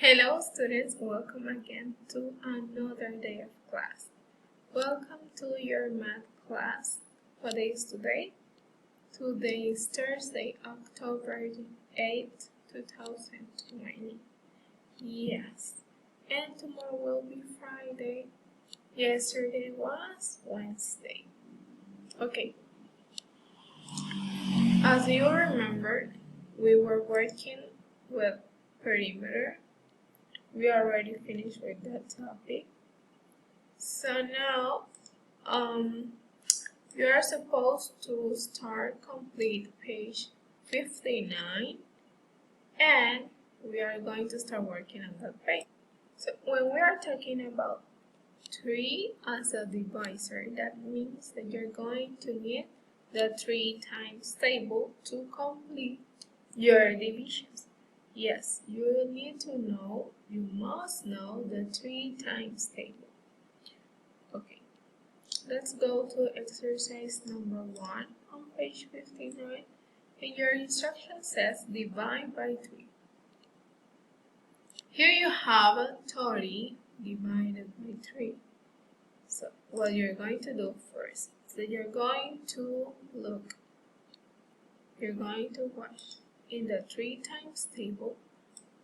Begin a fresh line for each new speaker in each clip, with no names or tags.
Hello students, welcome again to another day of class. Welcome to your math class. What day is today? Today is Thursday, October 8th, 2020. Yes, and tomorrow will be Friday. Yesterday was Wednesday. Okay, as you remember, we were working with perimeter. We already finished with that topic. So now, you are supposed to start complete page 59, and we are going to start working on that page. So when we are talking about 3 as a divisor, that means that you're going to need the 3 times table to complete your divisions. Yes, you must know the 3 times table. Okay, let's go to exercise number 1 on page 59. And your instruction says divide by 3. Here you have 30 divided by 3. So what you're going to do first is that you're going to watch in the 3 times table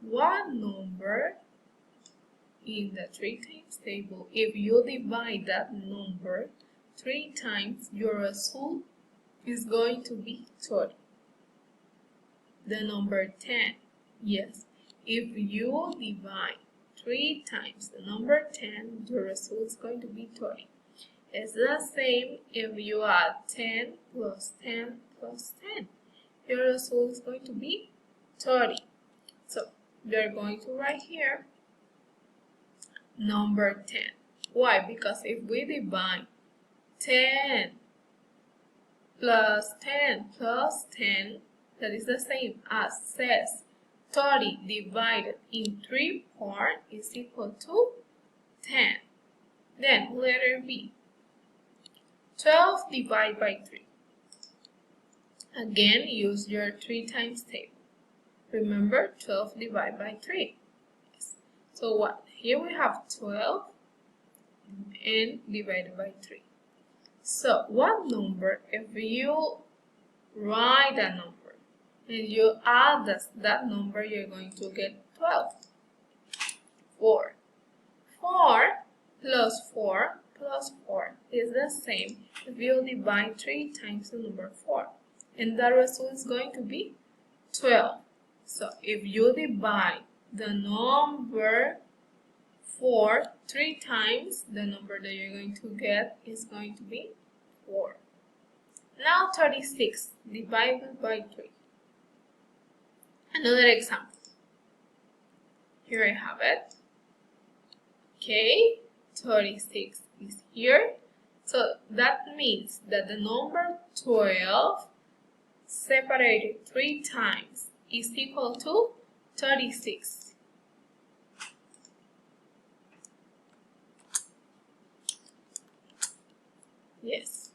what number in the 3 times table, if you divide that number 3 times, your result is going to be 30. The number 10, yes, if you divide 3 times the number 10, your result is going to be 30. It's the same if you add 10 plus 10 plus 10. Your result is going to be 30. So we're going to write here number 10. Why? Because if we divide 10 plus 10 plus 10, that is the same as says 30 divided in 3 parts is equal to 10. Then letter B, 12 divided by 3. Again, use your 3 times table. Remember, 12 divided by 3. Yes. So what? Here we have 12 and divided by 3. So what number, if you write a number and you add that number, you're going to get 12. 4. 4 plus 4 plus 4 is the same if you divide 3 times the number 4. And the result is going to be 12. So if you divide the number 4 3 times, the number that you're going to get is going to be 4. Now 36 divided by 3. Another example. Here I have it. Okay, 36 is here. So that means that the number 12 separated 3 times is equal to 36. Yes,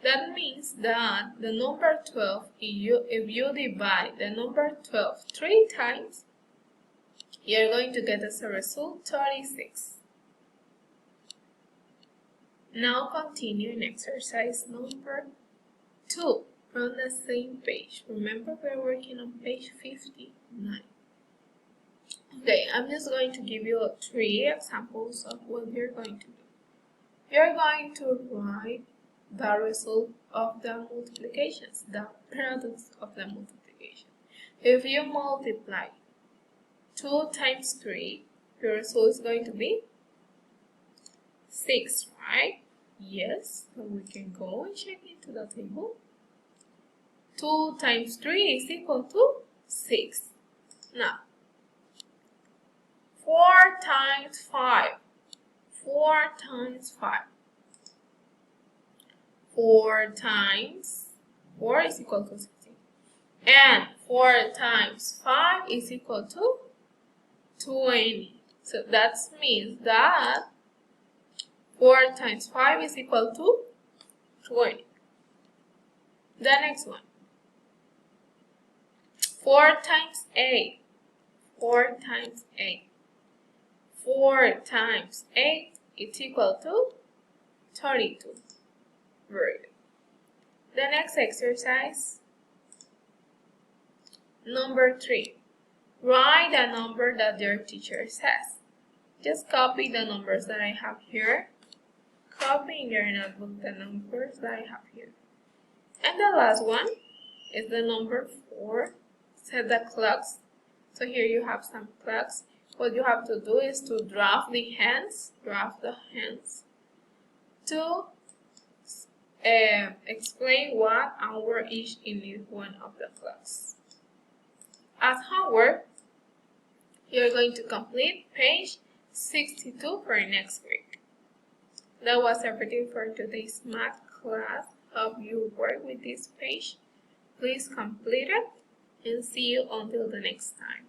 that means that the number 12, if you divide the number 12 3 times, you're going to get as a result 36. Now continue in exercise number 2 from the same page. Remember, we're working on page 59. Okay, I'm just going to give you 3 examples of what you're going to do. You're going to write the result of the multiplications, the products of the multiplication. If you multiply 2 times 3, your result is going to be 6, right? Yes, so we can go and check into the table. 2 times 3 is equal to 6. Now, 4 times 5. 4 times 5. 4 times 4 is equal to 16. And 4 times 5 is equal to 20. So that means that 4 times 5 is equal to 20. The next one. 4 times 8. 4 times 8. 4 times 8 is equal to 32. Very good. The next exercise, number 3. Write a number that your teacher says. Just copy the numbers that I have here. Copy in your notebook the numbers that I have here. And the last one is the number 4. Set the clocks. So here you have some clocks. What you have to do is to draft the hands to explain what hour is in each one of the clocks. As homework, you're going to complete page 62 for next week. That was everything for today's math class. Hope you work with this page. Please complete it and see you until the next time.